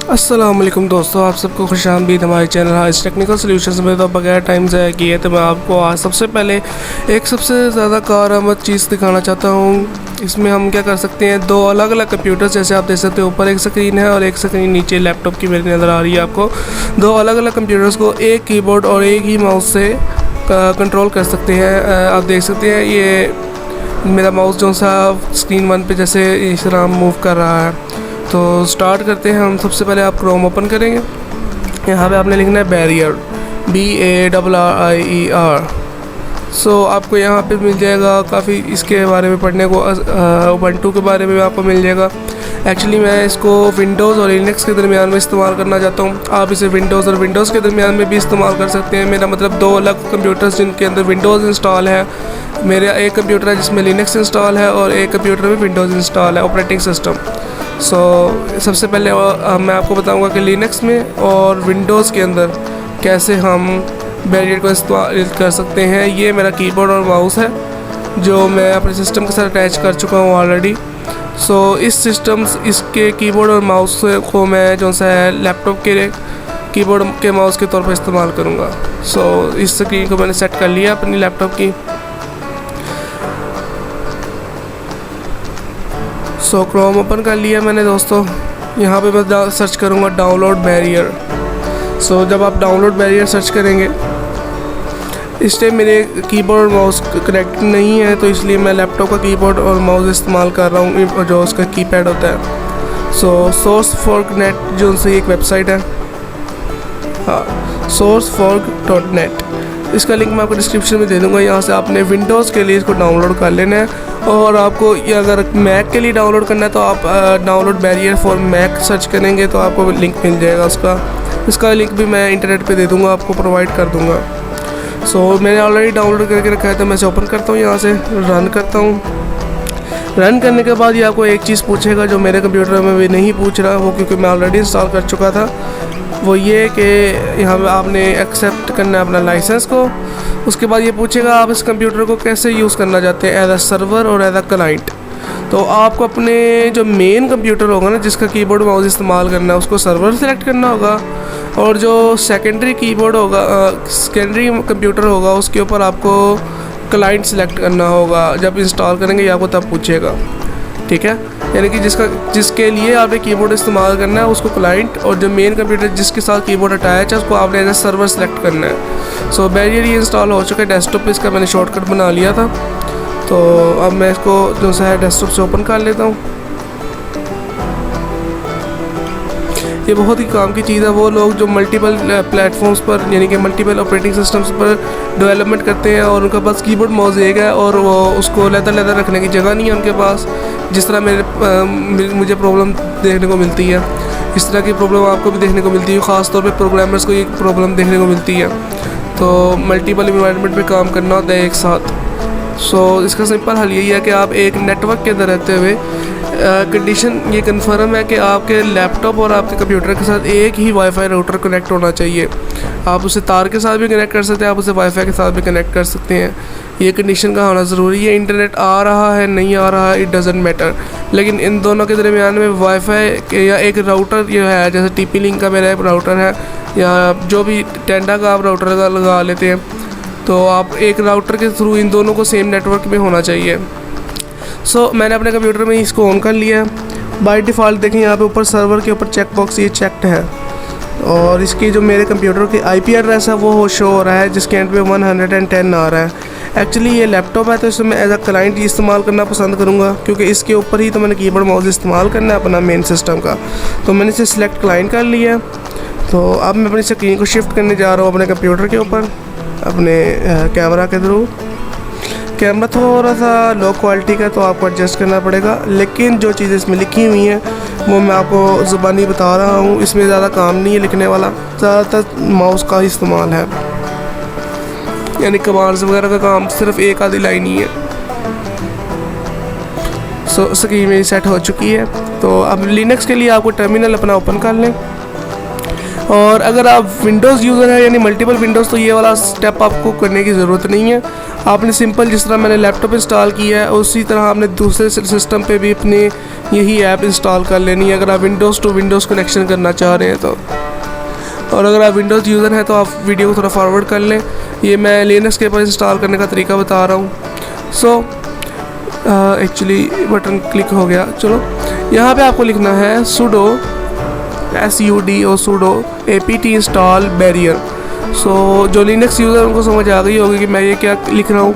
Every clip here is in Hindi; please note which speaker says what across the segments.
Speaker 1: अस्सलाम वालेकुम दोस्तों, आप सबको खुशामदीद हमारे चैनल हाइस टेक्निकल सॉल्यूशंस में। तो बगैर टाइम ज़ाया किए तो मैं आपको आज सबसे पहले एक सबसे ज़्यादा कारआमद चीज़ दिखाना चाहता हूँ। इसमें हम क्या कर सकते हैं, दो अलग अलग कंप्यूटर्स जैसे आप देख सकते हैं, ऊपर एक स्क्रीन है और एक स्क्रीन नीचे लैपटॉप की मेरी नज़र आ रही है आपको। दो अलग अलग कंप्यूटर्स को एक कीबोर्ड और एक ही माउस से कंट्रोल कर सकते हैं। आप देख सकते हैं ये मेरा माउस जो सा स्क्रीन 1 पे जैसे इस तरह मूव कर रहा है। तो स्टार्ट करते हैं हम। सबसे पहले आप क्रोम ओपन करेंगे। यहाँ पे आपने लिखना है बैरियर, BARRIER। सो आपको यहाँ पे मिल जाएगा काफ़ी इसके बारे में पढ़ने को। उबंटू के बारे में आपको मिल जाएगा। एक्चुअली मैं इसको विंडोज़ और लिनक्स के दरमियान में इस्तेमाल करना चाहता हूँ। आप इसे विंडोज़ और विंडोज़ के दरमियान में भी इस्तेमाल कर सकते हैं। मेरा मतलब दो अलग कंप्यूटर्स जिनके अंदर विंडोज़ इंस्टॉल है। मेरा एक कंप्यूटर है जिसमें लिनक्स इंस्टॉल है और एक कंप्यूटर में विंडोज़ इंस्टॉल है, ऑपरेटिंग सिस्टम। सबसे पहले मैं आपको बताऊंगा कि लिनक्स में और विंडोज़ के अंदर कैसे हम बैरियर को इस्तेमाल कर सकते हैं। ये मेरा कीबोर्ड और माउस है जो मैं अपने सिस्टम के साथ अटैच कर चुका हूँ ऑलरेडी। इसके कीबोर्ड और माउस को मैं जो सा है लैपटॉप के कीबोर्ड के माउस के तौर पर इस्तेमाल करूँगा। इस स्क्रीन को मैंने सेट कर लिया अपनी लैपटॉप की। क्रोम ओपन कर लिया मैंने दोस्तों। यहाँ पे मैं सर्च करूँगा डाउनलोड बैरियर। जब आप डाउनलोड बैरियर सर्च करेंगे, इस टाइम मेरे कीबोर्ड और माउस कनेक्ट नहीं है, तो इसलिए मैं लैपटॉप का कीबोर्ड और माउस इस्तेमाल कर रहा हूँ जो उसका कीपैड होता है। sourceforge.net जो उनसे एक वेबसाइट है, हाँ, sourceforge.net। इसका लिंक मैं आपको डिस्क्रिप्शन में दे दूँगा। यहाँ से आपने विंडोज़ के लिए इसको डाउनलोड कर लेना है। और आपको ये अगर मैक के लिए डाउनलोड करना है तो आप download barrier for Mac search करेंगे तो आपको लिंक मिल जाएगा इसका लिंक भी मैं इंटरनेट पे दे दूँगा, आपको प्रोवाइड कर दूँगा। मैंने ऑलरेडी डाउनलोड करके रखा है, तो मैं इसे ओपन करता हूँ, यहाँ से रन करता हूँ। रन करने के बाद ये आपको एक चीज़ पूछेगा जो मेरे कंप्यूटर में भी नहीं पूछ रहा, वो क्योंकि मैं ऑलरेडी इंस्टॉल कर चुका था। वो ये कि यहाँ पे आपने एक्सेप्ट करना है अपना लाइसेंस को। उसके बाद ये पूछेगा आप इस कंप्यूटर को कैसे यूज़ करना चाहते हैं, एज अ सर्वर और एज अ क्लाइंट। तो आपको अपने जो मेन कंप्यूटर होगा ना, जिसका कीबोर्ड माउस इस्तेमाल करना है, उसको सर्वर सेलेक्ट करना होगा। और जो सेकेंडरी कीबोर्ड होगा, सेकेंडरी कंप्यूटर होगा, उसके ऊपर आपको क्लाइंट सेलेक्ट करना होगा। जब इंस्टॉल करेंगे ये आपको तब पूछेगा, ठीक है। यानी कि जिसके लिए आपने कीबोर्ड इस्तेमाल करना है उसको क्लाइंट, और जो मेन कंप्यूटर जिसके साथ कीबोर्ड अटैच है उसको आपने एज ए सर्वर सेलेक्ट करना है। बैरियर ये इंस्टॉल हो चुका है डेस्कटॉप पे, इसका मैंने शॉर्टकट बना लिया था। तो अब मैं इसको जो सा है डेस्कटॉप से ओपन कर लेता हूँ। ये बहुत ही काम की चीज़ है। वो लोग जो मल्टीपल प्लेटफॉर्म्स पर यानी कि मल्टीपल ऑपरेटिंग सिस्टम्स पर डेवलपमेंट करते हैं और उनके पास कीबोर्ड माउस एक है और वो उसको लेदर रखने की जगह नहीं है उनके पास, जिस तरह मुझे प्रॉब्लम देखने को मिलती है, इस तरह की प्रॉब्लम आपको भी देखने को मिलती है। ख़ास तौर पे प्रोग्रामर्स को ये प्रॉब्लम देखने को मिलती है। तो मल्टीपल इन्वायरमेंट में काम करना होता है एक साथ। इसका सिंपल हल यही है कि आप एक नेटवर्क के अंदर रहते हुए कंडीशन ये कन्फर्म है कि आपके लैपटॉप और आपके कंप्यूटर के साथ एक ही वाईफाई राउटर कनेक्ट होना चाहिए। आप उसे तार के साथ भी कनेक्ट कर सकते हैं, आप उसे वाईफाई के साथ भी कनेक्ट कर सकते हैं। ये कंडीशन का होना ज़रूरी है। इंटरनेट आ रहा है नहीं आ रहा है, इट डजेंट मैटर, लेकिन इन दोनों के दरमियान में वाईफाई या एक राउटर जो है, जैसे TP लिंक का मेरा एक राउटर है या जो भी टेंडा का आप राउटर का लगा लेते हैं, तो आप एक राउटर के थ्रू इन दोनों को सेम नेटवर्क में होना चाहिए। मैंने अपने कंप्यूटर में इसको ऑन कर लिया है। बाय डिफ़ॉल्ट देखें यहाँ पे ऊपर सर्वर के ऊपर चेक बॉक्स ये चेक्ड है, और इसकी जो मेरे कंप्यूटर की IP एड्रेस है वो शो हो रहा है, जिसके एंड पे 110 आ रहा है। एक्चुअली ये लैपटॉप है तो इसमें एज अ क्लाइंट इस्तेमाल करना पसंद करूँगा, क्योंकि इसके ऊपर ही तो मैंने कीबोर्ड माउस इस्तेमाल करना है अपना मेन सिस्टम का। तो मैंने इसे सिलेक्ट क्लाइंट कर लिया। तो अब मैं अपनी स्क्रीन को शिफ्ट करने जा रहा हूँ अपने कंप्यूटर के ऊपर अपने कैमरा के थ्रू। कैमरा थोड़ा सा लो क्वालिटी का, तो आपको एडजस्ट करना पड़ेगा, लेकिन जो चीज़ें इसमें लिखी हुई हैं वो मैं आपको ज़ुबानी बता रहा हूँ। इसमें ज़्यादा काम नहीं है लिखने वाला, ज़्यादातर माउस का इस्तेमाल है, यानी कमांड्स वगैरह का काम सिर्फ एक आधी लाइन ही है। स्क्रीन मेरी सेट हो चुकी है। तो अब लिनक्स के लिए आपको टर्मिनल अपना ओपन कर लें, और अगर आप विंडोज़ यूज़र हैं यानी मल्टीपल विंडोज़, तो ये वाला स्टेप आपको करने की ज़रूरत नहीं है। आपने सिंपल जिस तरह मैंने लैपटॉप इंस्टॉल किया है उसी तरह आपने दूसरे सिस्टम पे भी अपने यही ऐप इंस्टॉल कर लेनी है, अगर आप विंडोज़ टू विंडोज़ कनेक्शन करना चाह रहे हैं तो। और अगर आप विंडोज़ यूज़र हैं तो आप वीडियो को थोड़ा फॉरवर्ड कर लें, ये मैं लिनक्स के ऊपर इंस्टॉल करने का तरीका बता रहा हूँ। सो एक्चुअली बटन क्लिक हो गया। चलो यहाँ पे आपको लिखना है sudo SUDO sudo apt install barrier। सो जो लिनक्स यूज़र उनको समझ आ गई होगी कि मैं ये क्या लिख रहा हूँ।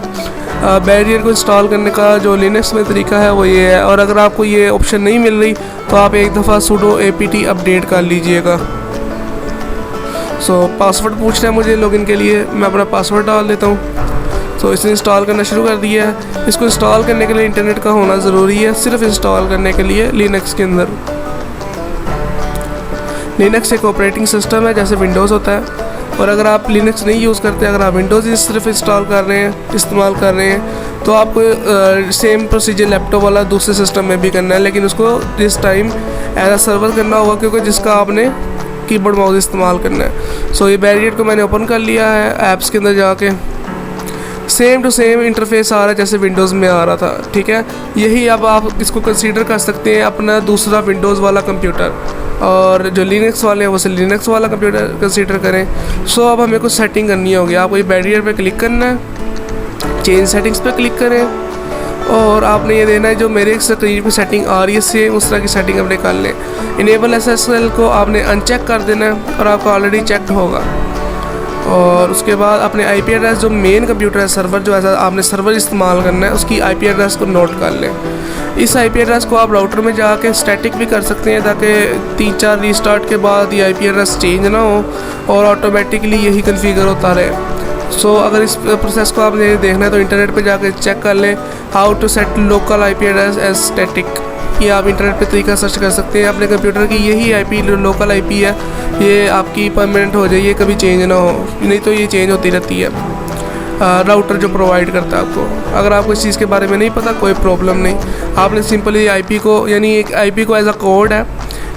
Speaker 1: बैरियर को इंस्टॉल करने का जो लिनक्स में तरीका है वो ये है, और अगर आपको ये ऑप्शन नहीं मिल रही तो आप एक दफ़ा sudo apt अपडेट कर लीजिएगा। सो पासवर्ड पूछना है मुझे लॉगिन के लिए, मैं अपना पासवर्ड डाल देता हूँ। तो इसने इंस्टॉल करना शुरू कर दिया है। इसको इंस्टॉल करने के लिए इंटरनेट का होना ज़रूरी है, सिर्फ इंस्टॉल करने के लिए लिनक्स के अंदर। लिनक्स एक ऑपरेटिंग सिस्टम है जैसे विंडोज़ होता है, और अगर आप लिनक्स नहीं यूज़ करते, अगर आप विंडोज़ ही सिर्फ इंस्टॉल कर रहे हैं, इस्तेमाल कर रहे हैं, तो आपको सेम प्रोसीजर लैपटॉप वाला दूसरे सिस्टम में भी करना है, लेकिन उसको this time as a server करना होगा क्योंकि जिसका आपने कीबोर्ड माउस इस्तेमाल करना है। सो ये बैरियर को मैंने ओपन कर लिया है ऐप्स के अंदर जाके। सेम टू सेम इंटरफेस आ रहा है जैसे विंडोज़ में आ रहा था, ठीक है। यही अब आप इसको कंसीडर कर सकते हैं अपना दूसरा विंडोज़ वाला कंप्यूटर, और जो लिनक्स वाले हैं वो से लिनक्स वाला कंप्यूटर कंसीडर करें। सो अब हमें कुछ सेटिंग करनी होगी। आपको ये बैरियर पे क्लिक करना है, चेंज सेटिंग्स पे क्लिक करें, और आपने ये देना है जो मेरे स्क्रीन पे सेटिंग आ रही है सेम उस तरह की सेटिंग अपने कर लें। इनेबल SSL को आपने अनचेक कर देना है और आपका ऑलरेडी चेक होगा। और उसके बाद अपने IP एड्रेस जो मेन कंप्यूटर है सर्वर जो ऐसा आपने सर्वर इस्तेमाल करना है उसकी IP एड्रेस को नोट कर लें। इस IP एड्रेस को आप राउटर में जाके स्टैटिक भी कर सकते हैं ताकि 3-4 रीस्टार्ट के बाद ये IP एड्रेस चेंज ना हो और ऑटोमेटिकली यही कन्फिगर होता रहे। सो अगर इस प्रोसेस को आपने देखना है तो इंटरनेट पे जाकर चेक कर लें how to set local IP address as static. ये आप इंटरनेट पे तरीका सर्च कर सकते हैं। अपने कंप्यूटर की यही IP लोकल IP है, ये आपकी परमानेंट हो जाए, ये कभी चेंज ना हो, नहीं तो ये चेंज होती रहती है राउटर जो प्रोवाइड करता है आपको। अगर आपको इस चीज़ के बारे में नहीं पता कोई प्रॉब्लम नहीं, आपने सिंपली IP को यानी एक IP को एज अ कोड है,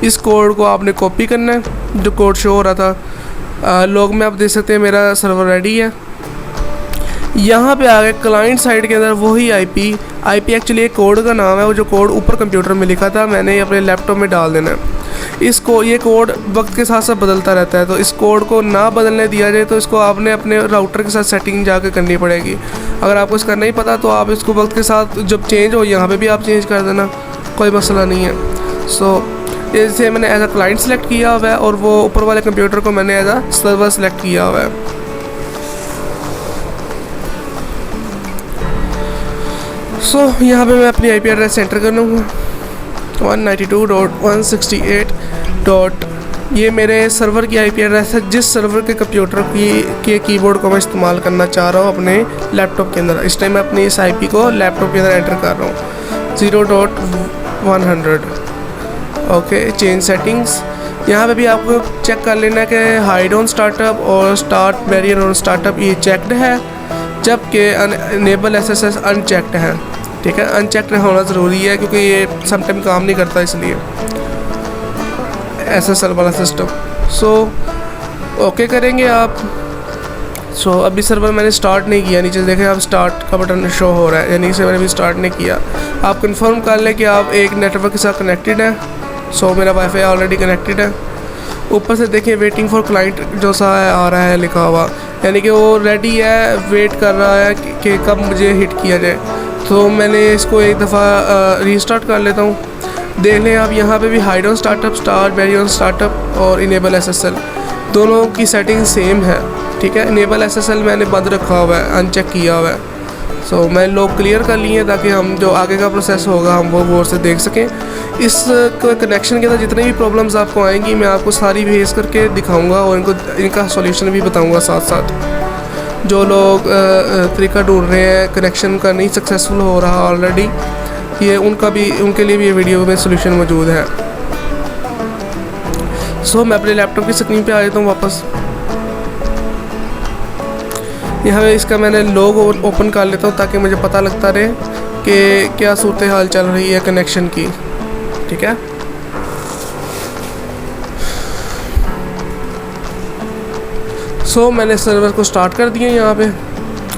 Speaker 1: इस कोड को आपने कॉपी करना है जो कोड शो हो रहा था। लॉग में आप देख सकते हैं मेरा सर्वर रेडी है। यहाँ पे आ गए क्लाइंट साइड के अंदर वही IP एक्चुअली एक कोड का नाम है, वो जो कोड ऊपर कंप्यूटर में लिखा था मैंने अपने लैपटॉप में डाल देना है। ये कोड वक्त के साथ साथ बदलता रहता है, तो इस कोड को ना बदलने दिया जाए तो इसको आपने अपने राउटर के साथ सेटिंग जाकर करनी पड़ेगी। अगर आपको इसका नहीं पता तो आप इसको वक्त के साथ जब चेंज हो यहाँ पे भी आप चेंज कर देना, कोई मसला नहीं है। सो जैसे मैंने एज अ क्लाइंट सेलेक्ट किया हुआ है और वो ऊपर वाले कंप्यूटर को मैंने एज अ सर्वर सेलेक्ट किया हुआ है। सो यहाँ पे मैं अपनी IP एड्रेस एंटर कर लूँगा 192.168. ये मेरे सर्वर की IP एड्रेस है जिस सर्वर के कंप्यूटर के कीबोर्ड को मैं इस्तेमाल करना चाह रहा हूँ अपने लैपटॉप के अंदर। इस टाइम मैं अपनी इस IP को लैपटॉप के अंदर एंटर कर रहा हूँ 0.100. Okay, change settings. यहाँ पे भी आपको चेक कर लेना है कि हाइड ऑन स्टार्टअप और स्टार्ट बैरियर ऑन स्टार्टअप ये चेक्ड है, जबकि इनेबल SSL अनचेक्ड है। ठीक है, अनचेक्ड होना ज़रूरी है क्योंकि ये समटाइम काम नहीं करता इसलिए SSL वाला सिस्टम। सो ओके करेंगे आप। सो अभी सर्वर मैंने स्टार्ट नहीं किया, नीचे देखें आप स्टार्ट का बटन शो हो रहा है, यानी इसे मैंने भी स्टार्ट नहीं किया। आप कंफर्म कर लें कि आप एक नेटवर्क के साथ कनेक्टेड हैं। सो मेरा वाईफाई ऑलरेडी कनेक्टेड है। ऊपर से देखिए वेटिंग फॉर क्लाइंट जो सा है आ रहा है लिखा हुआ, यानी कि वो रेडी है, वेट कर रहा है कि कब मुझे हिट किया जाए। तो मैंने इसको एक दफ़ा रीस्टार्ट कर लेता हूँ। देख लें आप यहाँ पे भी hide on startup, start barrier on startup और इनेबल SSL दोनों की सेटिंग सेम है। ठीक है, इनेबल SSL मैंने बंद रखा हुआ है, अनचेक किया हुआ है। सो मैं लॉग क्लियर कर लिए ताकि हम जो आगे का प्रोसेस होगा हम वो गौर से देख सकें। इस कनेक्शन के अंदर जितनी भी प्रॉब्लम्स आपको आएंगी मैं आपको सारी भेज करके दिखाऊंगा और इनका सॉल्यूशन भी बताऊंगा साथ साथ। जो लोग तरीका ढूंढ रहे हैं, कनेक्शन का नहीं सक्सेसफुल हो रहा ऑलरेडी, ये उनके लिए भी ये वीडियो में सॉल्यूशन मौजूद है। सो मैं अपने लैपटॉप की स्क्रीन पे आ जाता हूँ वापस। यहाँ पे इसका मैंने लॉग ओपन कर लेता हूँ ताकि मुझे पता लगता रहे कि क्या सूरत हाल चल रही है कनेक्शन की। ठीक है, सो मैंने सर्वर को स्टार्ट कर दिया यहाँ पे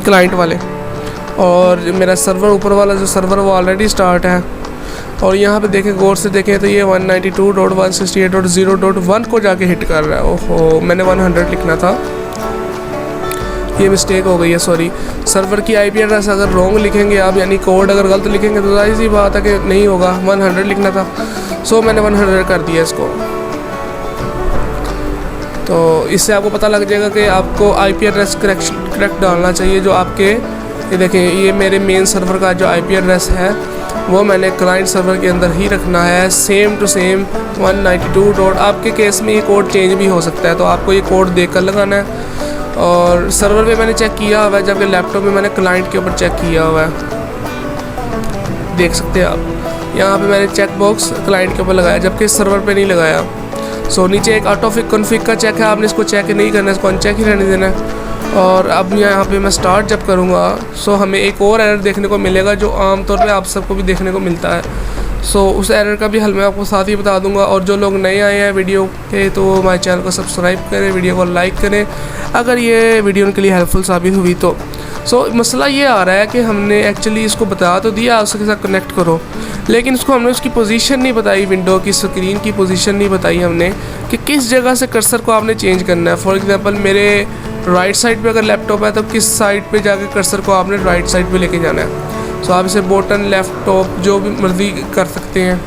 Speaker 1: क्लाइंट वाले। और मेरा सर्वर ऊपर वाला जो सर्वर वो ऑलरेडी स्टार्ट है। और यहाँ पे देखें, गौर से देखें तो ये 192.168.0.1 को जाके हिट कर रहा है। ओहो, मैंने 100 लिखना था, ये मिस्टेक हो गई है, सॉरी। सर्वर की आईपी एड्रेस अगर रॉन्ग लिखेंगे आप, यानी कोड अगर गलत लिखेंगे तो जाहिर सी बात है कि नहीं होगा, 100 लिखना था। सो मैंने 100 कर दिया इसको। तो इससे आपको पता लग जाएगा कि आपको आईपी एड्रेस करेक्ट डालना चाहिए। जो आपके ये देखें, ये मेरे मेन सर्वर का जो आईपी एड्रेस है वो मैंने क्लाइंट सर्वर के अंदर ही रखना है, सेम टू सेम 192. आपके केस में ये कोड चेंज भी हो सकता है, तो आपको ये कोड देख कर लगाना है। और सर्वर पे मैंने चेक किया हुआ है, जबकि लैपटॉप में मैंने क्लाइंट के ऊपर चेक किया हुआ है, देख सकते हैं आप। यहाँ पे मैंने चेक बॉक्स क्लाइंट के ऊपर लगाया, जबकि सर्वर पे नहीं लगाया। सो नीचे एक आउट ऑफ कॉन्फ़िग का चेक है, आपने इसको चेक नहीं करना है, इसको अनचेक ही रहने देना है। और अब यहाँ पे मैं स्टार्ट जब करूँगा सो हमें एक और एरर देखने को मिलेगा, जो आमतौर पे आप सबको भी देखने को मिलता है। सो उस एरर का भी हल मैं आपको साथ ही बता दूंगा। और जो लोग नए आए हैं वीडियो के, तो हमारे चैनल को सब्सक्राइब करें, वीडियो को लाइक करें अगर ये वीडियो उनके लिए हेल्पफुल साबित हुई तो। सो मसला ये आ रहा है कि हमने एक्चुअली इसको बता तो दिया उसके साथ कनेक्ट करो, लेकिन इसको हमने उसकी पोजीशन नहीं बताई, विंडो की स्क्रीन की पोजीशन नहीं बताई हमने कि किस जगह से कर्सर को आपने चेंज करना है। फॉर एग्जांपल मेरे राइट साइड पे अगर लैपटॉप है तो किस साइड पे जाके कर्सर को आपने राइट साइड पे लेके जाना है। सो आप इसे बटन, लेफ़्ट, टॉप जो भी मर्जी कर सकते हैं।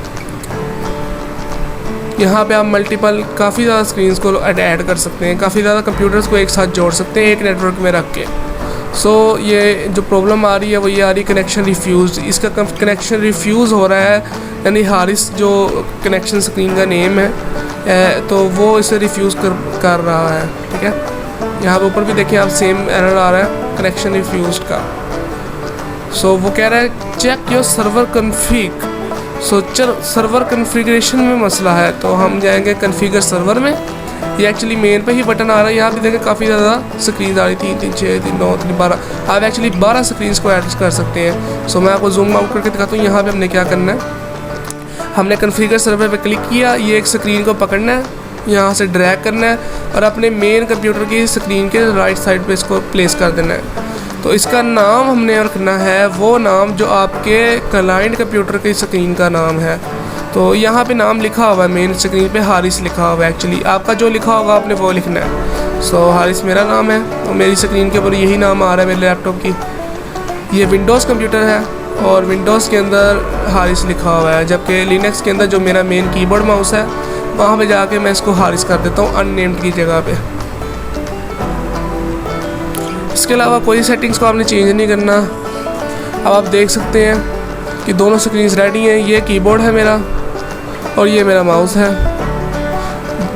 Speaker 1: यहाँ पे आप मल्टीपल काफ़ी ज़्यादा स्क्रीन्स को ऐड कर सकते हैं, काफ़ी ज़्यादा कंप्यूटर्स को एक साथ जोड़ सकते हैं एक नेटवर्क में रख के। सो ये जो प्रॉब्लम आ रही है वो ये आ रही कनेक्शन रिफ्यूज़। इसका कनेक्शन रिफ्यूज़ हो रहा है, यानी हारिस जो कनेक्शन स्क्रीन का नेम है तो वो इसे रिफ्यूज़ कर रहा है। ठीक है, यहाँ पे ऊपर भी देखिए आप, सेम एरर आ रहा है कनेक्शन रिफ्यूज़ का। सो वो कह रहा है check your server config. So server configuration में मसला है, तो हम जाएंगे कन्फिगर सर्वर में। ये एक्चुअली मेन पे ही बटन आ रहा है, यहाँ पे देखें काफ़ी ज़्यादा स्क्रीन आ रही, 3 3 6 3 9 3 12। आप एक्चुअली 12 स्क्रीन को ऐड कर सकते हैं। सो मैं आपको जूम आउट करके दिखाता हूँ। यहाँ पे हमने क्या करना है, हमने कन्फिगर सर्वर पे क्लिक किया, ये एक स्क्रीन को पकड़ना है, यहाँ से ड्रैग करना है और अपने मेन कंप्यूटर की स्क्रीन के राइट साइड पे इसको प्लेस कर देना है। तो इसका नाम हमने रखना है वो नाम जो आपके क्लाइंट कंप्यूटर की स्क्रीन का नाम है। तो यहाँ पे नाम लिखा हुआ है मेन स्क्रीन पे, हारिस लिखा हुआ है। एक्चुअली आपका जो लिखा होगा आपने वो लिखना है। सो हारिस मेरा नाम है और मेरी स्क्रीन के ऊपर यही नाम आ रहा है मेरे लैपटॉप की। ये विंडोज़ कंप्यूटर है और विंडोज़ के अंदर हारिस लिखा हुआ है, जबकि लिनक्स के अंदर जो मेरा मेन कीबोर्ड माउस है वहाँ पे जाके मैं इसको हारिस कर देता हूँ अननेम्ड की जगह पे। इसके अलावा कोई सेटिंग्स को आपने चेंज नहीं करना। अब आप देख सकते हैं कि दोनों स्क्रीन्स रेडी हैं। ये कीबोर्ड है मेरा और ये मेरा माउस है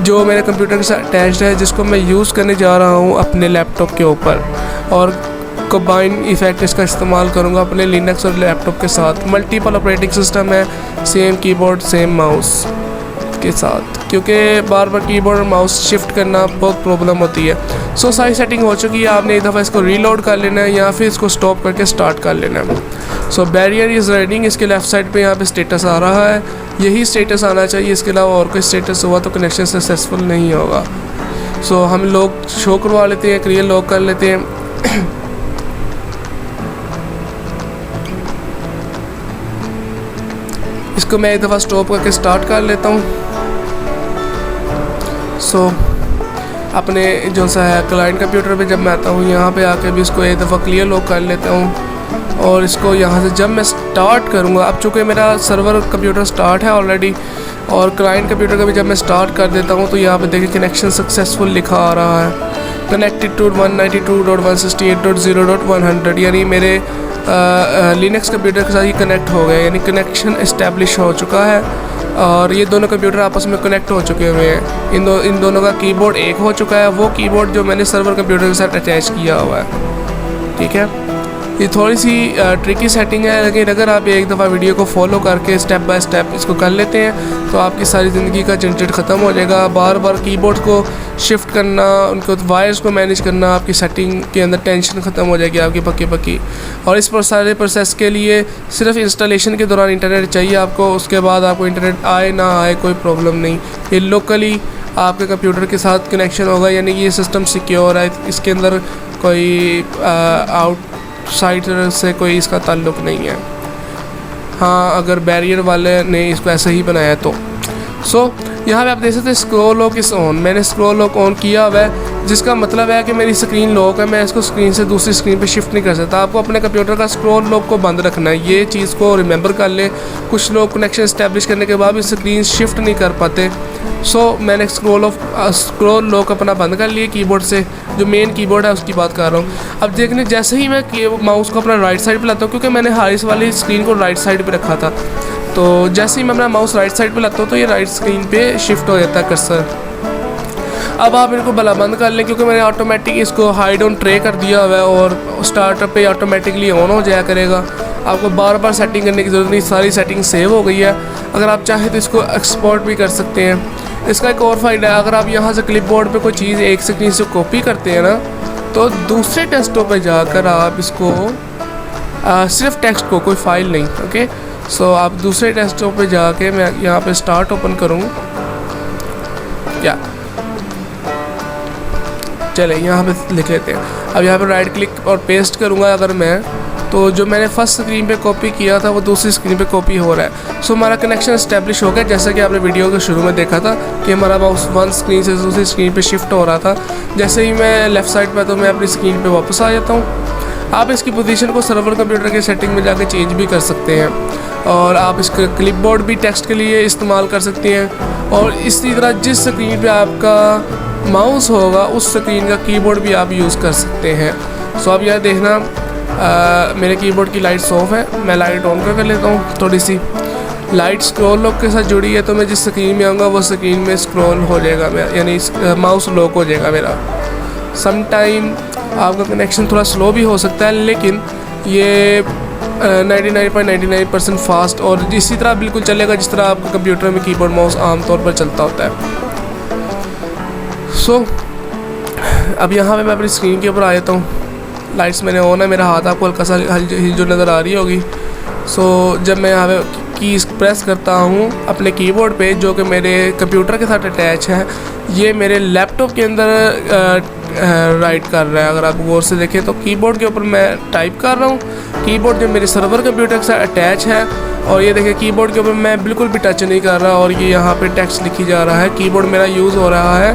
Speaker 1: जो मेरे कंप्यूटर के साथ अटैच्ड है, जिसको मैं यूज़ करने जा रहा हूँ अपने लैपटॉप के ऊपर। और कंबाइन इफ़ेक्ट इसका इस्तेमाल करूँगा अपने लिनक्स और लैपटॉप के साथ। मल्टीपल ऑपरेटिंग सिस्टम है, सेम कीबोर्ड सेम माउस के साथ, क्योंकि बार बार कीबोर्ड और माउस शिफ्ट करना बहुत प्रॉब्लम होती है। सो सारी सेटिंग हो चुकी है, आपने एक दफ़ा इसको रीलोड कर लेना है या फिर इसको स्टॉप करके स्टार्ट कर लेना है। सो बैरियर इज़ रनिंग, इसके लेफ़्ट साइड पे यहाँ पे स्टेटस आ रहा है, यही स्टेटस आना चाहिए। इसके अलावा और कोई स्टेटस हुआ तो कनेक्शन सक्सेसफुल नहीं होगा। सो हम लोग शो करवा लेते हैं, क्लियर लॉक कर लेते हैं। इसको मैं एक दफ़ा स्टॉप करके स्टार्ट कर लेता हूँ। सो अपने जो सा है क्लाइंट कंप्यूटर पे जब मैं आता हूँ, यहाँ पे आके भी इसको एक दफ़ा क्लियर लॉक कर लेता हूँ। और इसको यहाँ से जब मैं स्टार्ट करूँगा, अब चूँकि मेरा सर्वर कंप्यूटर स्टार्ट है ऑलरेडी और क्लाइंट कंप्यूटर का भी जब मैं स्टार्ट कर देता हूँ, तो यहाँ पे देखिए कनेक्शन सक्सेसफुल लिखा आ रहा है, कनेक्टेड टू 192.168.0.100, यानी मेरे लिनक्स कंप्यूटर के साथ ही कनेक्ट हो गया, यानी कनेक्शन इस्टेब्लिश हो चुका है। और ये दोनों कंप्यूटर आपस में कनेक्ट हो चुके हुए हैं। इन दोनों का कीबोर्ड एक हो चुका है, वो कीबोर्ड जो मैंने सर्वर कंप्यूटर के साथ अटैच किया हुआ है। ठीक है, ये थोड़ी सी ट्रिकी सेटिंग है, लेकिन अगर आप एक दफ़ा वीडियो को फॉलो करके स्टेप बाय स्टेप इसको कर लेते हैं तो आपकी सारी ज़िंदगी का झंझट ख़त्म हो जाएगा। बार बार कीबोर्ड को शिफ्ट करना, उनको वायर्स को मैनेज करना, आपकी सेटिंग के अंदर टेंशन ख़त्म हो जाएगी आपकी पक्की। और इस पर सारे प्रोसेस के लिए सिर्फ इंस्टॉलेशन के दौरान इंटरनेट चाहिए आपको, उसके बाद आपको इंटरनेट आए ना आए कोई प्रॉब्लम नहीं। ये लोकली आपके कंप्यूटर के साथ कनेक्शन होगा, यानी कि ये सिस्टम सिक्योर है, इसके अंदर कोई साइट से कोई इसका ताल्लुक़ नहीं है। हाँ, अगर बैरियर वाले ने इसको ऐसे ही बनाया तो। सो यहाँ पे आप देख सकते हैं स्क्रॉल लॉक इस ऑन, मैंने स्क्रॉल लॉक ऑन किया हुआ है, जिसका मतलब है कि मेरी स्क्रीन लॉक है, मैं इसको स्क्रीन से दूसरी स्क्रीन पे शिफ्ट नहीं कर सकता। आपको अपने कंप्यूटर का स्क्रॉल लॉक को बंद रखना है, ये चीज़ को रिमेंबर कर लें। कुछ लोग कनेक्शन इस्टेब्लिश करने के बाद भी स्क्रीन शिफ्ट नहीं कर पाते। सो मैंने स्क्रॉल लॉक अपना बंद कर लिया कीबोर्ड से, जो मेन कीबोर्ड है उसकी बात कर रहा हूँ। अब देखने जैसे ही मैं माउस को अपना राइट साइड पर लाता हूँ, क्योंकि मैंने हाइस वाली स्क्रीन को राइट साइड पर रखा था, तो जैसे ही मैं अपना माउस राइट साइड पे लाता हूँ तो ये राइट स्क्रीन पे शिफ्ट हो जाता है कर्सर। अब आप इनको भला बंद कर लें, क्योंकि मैंने ऑटोमेटिक इसको हाइड ऑन ट्रे कर दिया हुआ है और स्टार्टअप पे ऑटोमेटिकली ऑन हो जाया करेगा। आपको बार बार सेटिंग करने की ज़रूरत नहीं, सारी सेटिंग सेव हो गई है। अगर आप चाहें तो इसको एक्सपोर्ट भी कर सकते हैं। इसका एक और फ़ायदा है, अगर आप यहाँ से क्लिपबोर्ड पे कोई चीज़ एक स्क्रीन से कॉपी करते हैं ना, तो दूसरे डेस्कटॉप पे जाकर आप इसको सिर्फ टेक्स्ट को, कोई फाइल नहीं, ओके। सो आप दूसरे डेस्कटॉप पे जाके, मैं यहाँ पे स्टार्ट ओपन करूँ क्या, चले यहाँ पे लिख लेते हैं। अब यहाँ पे राइट क्लिक और पेस्ट करूँगा अगर मैं, तो जो मैंने फर्स्ट स्क्रीन पे कॉपी किया था वो दूसरी स्क्रीन पे कॉपी हो रहा है। सो हमारा कनेक्शन इस्टेब्लिश हो गया, जैसा कि आपने वीडियो के शुरू में देखा था कि हमारा माउस वन स्क्रीन से दूसरी स्क्रीन पे शिफ्ट हो रहा था। जैसे ही मैं लेफ़्ट साइड पे, तो मैं अपनी स्क्रीन पे वापस आ जाता हूँ। आप इसकी पोजीशन को सर्वर कंप्यूटर के सेटिंग में जाके चेंज भी कर सकते हैं, और आप इसका क्लिपबोर्ड भी टेक्स्ट के लिए इस्तेमाल कर सकते हैं, और इसी तरह जिस स्क्रीन पे आपका माउस होगा उस स्क्रीन का कीबोर्ड भी आप यूज़ कर सकते हैं। सो अब यह देखना, मेरे कीबोर्ड की लाइट्स ऑफ है, मैं लाइट ऑन कर लेता हूँ। थोड़ी सी लाइट स्क्रॉल लॉक के साथ जुड़ी है, तो मैं जिस स्क्रीन में आऊँगा वो स्क्रीन में स्क्रॉल हो जाएगा मेरा, यानी माउस लॉक हो जाएगा मेरा। सम टाइम आपका कनेक्शन थोड़ा स्लो भी हो सकता है, लेकिन ये 99.99% फास्ट और इसी तरह बिल्कुल चलेगा जिस तरह आपके कंप्यूटर में कीबोर्ड माउस आमतौर पर चलता होता है। सो अब यहाँ पे मैं अपनी स्क्रीन के ऊपर आ जाता हूँ। लाइट्स मैंने ऑन है, मेरा हाथ आपको हल्का सा हिल जो नज़र आ रही होगी। सो जब मैं यहाँ पे कीज़ प्रेस करता हूँ अपने कीबोर्ड पे, जो कि मेरे कंप्यूटर के साथ अटैच है, ये मेरे लैपटॉप के अंदर राइट कर रहा है। अगर आप गौर से देखें तो कीबोर्ड के ऊपर मैं टाइप कर रहा हूँ, कीबोर्ड जो मेरे सर्वर कंप्यूटर के साथ अटैच है, और ये देखिए कीबोर्ड के ऊपर मैं बिल्कुल भी टच नहीं कर रहा, और ये यहाँ पे टेक्स्ट लिखी जा रहा है। कीबोर्ड मेरा यूज़ हो रहा है,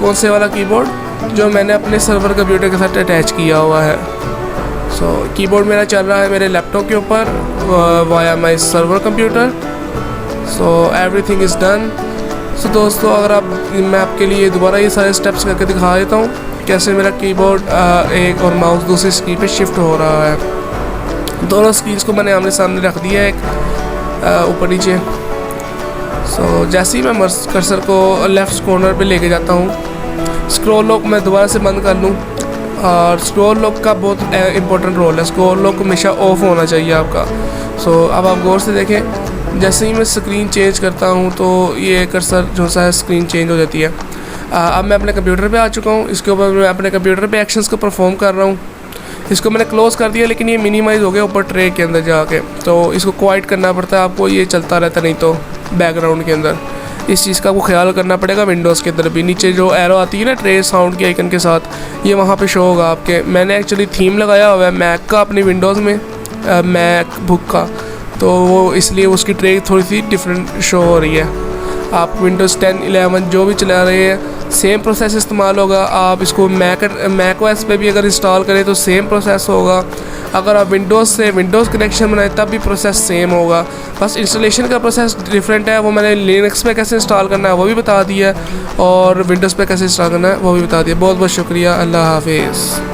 Speaker 1: कौन से वाला कीबोर्ड, जो मैंने अपने सर्वर कंप्यूटर के साथ अटैच किया हुआ है। सो कीबोर्ड मेरा चल रहा है मेरे लैपटॉप के ऊपर via my server computer. So everything is done. So दोस्तों, अगर आप, मैं आपके लिए दोबारा ये सारे स्टेप्स करके दिखा देता हूँ कैसे मेरा कीबोर्ड एक और माउस दूसरी स्क्रीन पे शिफ्ट हो रहा है। दोनों स्क्रीन्स को मैंने आमने सामने रख दिया है, एक ऊपर नीचे। सो जैसे ही मैं कर्सर को लेफ़्ट कॉर्नर पे लेके जाता हूँ, स्क्रॉल लॉक मैं दोबारा से बंद कर लूँ, और स्क्रॉल लॉक का बहुत इंपॉर्टेंट रोल है। स्क्रॉल लॉक हमेशा ऑफ होना चाहिए आपका। सो अब आप गौर से देखें, जैसे ही मैं स्क्रीन चेंज करता हूँ तो ये कर्सर जो सा है स्क्रीन चेंज हो जाती है। अब मैं अपने कंप्यूटर पे आ चुका हूँ, इसके ऊपर मैं अपने कंप्यूटर पे एक्शंस को परफॉर्म कर रहा हूँ। इसको मैंने क्लोज़ कर दिया, लेकिन ये मिनिमाइज़ हो गया ऊपर ट्रे के अंदर जाके, तो इसको क्वाइट करना पड़ता है आपको, ये चलता रहता नहीं तो बैकग्राउंड के अंदर। इस चीज़ का आपको ख्याल करना पड़ेगा। विंडोज़ के अंदर भी नीचे जो एरो आती है ना ट्रे साउंड के आइकन के साथ, ये वहाँ पे शो होगा आपके। मैंने एक्चुअली थीम लगाया हुआ है मैक का अपनी विंडोज़ में, मैक बुक का, तो वो इसलिए उसकी ट्रे थोड़ी सी डिफरेंट शो हो रही है। आप विंडोज़ 10, 11 जो भी चला रहे हैं, सेम प्रोसेस इस्तेमाल होगा। आप इसको मैक ओएस पे भी अगर इंस्टॉल करें तो सेम प्रोसेस होगा। अगर आप विंडोज़ से विंडोज़ कनेक्शन बनाए तब भी प्रोसेस सेम होगा, बस इंस्टॉलेशन का प्रोसेस डिफरेंट है। वो मैंने लिनक्स पे कैसे इंस्टॉल करना है वो भी बता दिया, और विंडोज़ पे कैसे इंस्टॉल करना है वो भी बता दिया। बहुत बहुत शुक्रिया, अल्लाह हाफिज़।